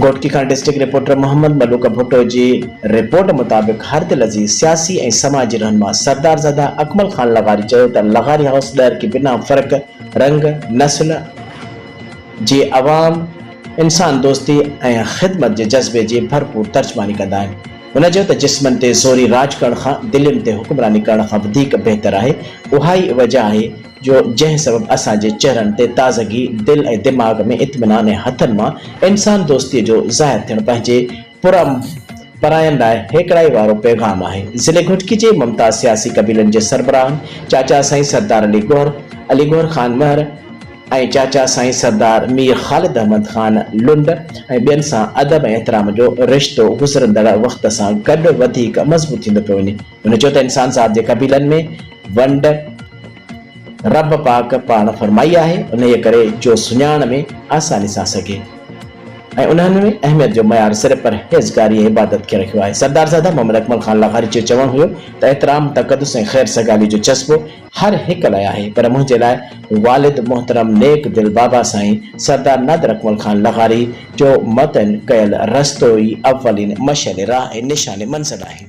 Ghotki Khan district reporter Mohammad Malook Bhutto जी report मुताबिक हर दिल अजीज सियासी और समाजी रहनुमा सरदारज़ादा अकमल खान लगारी चयो त लगारी हाउस डर के बिना फर्क रंग नस्ल जी अवाम इंसान दोस्ती और खिदमत के जज्बे की भरपूर तर्जमानी कंदा आहिनि। हुन चयो त जिस्मनि ते ज़ोरी राज करण खां दिलनि ते हुक्मरानी करण खां वधीक बहितर आहे। उहा ई वजह आहे जो जंहिं सबब असांजे चेहरनि ते ताज़गी दिल ऐं दिमाग़ में इत्मीनान ऐं हथनि मां इंसान दोस्तीअ जो ज़ाहिर थियणु पंहिंजे परायनि लाइ हेकड़ाई वारो पैगाम आहे। ज़िले घुटकी जे मुमताज़ सियासी कबीलनि जे सरबराहनि चाचा साईं सरदार अली गौहर खान महर ऐं चाचा साईं सरदार मीर ख़ालिद अहमद खान लुंड ऐं ॿियनि सां अदब ऐं एहतराम जो रिश्तो गुज़रंदड़ वक़्त सां गॾु वधीक मज़बूत थींदो पियो वञे। हुन चयो त इंसान साहब जे कबीलनि में वंड रब पाक पाण फरमाई आहे, उन करे जो सुञाण में आसानी सां सघे ऐं उन्हनि में अहमियत जो मयार सिर्फ़ परहेज़गारी ऐं इबादत खे रखियो आहे। सरदारज़ादा मोहम्मद अकमल खान लगारी जो चवणु हुयो त एहतराम तक़दुस ऐं ख़ैर सगाली जो जज़्बो हर हिक लाइ आहे, पर मुंहिंजे लाइ वालिद मोहतरम नेक दिल बाबा साईं सरदार नादिर अकमल खान लगारी जो मतन कयल रस्तो ई अवलिन मशअल राह ऐं निशान मंज़िल आहे।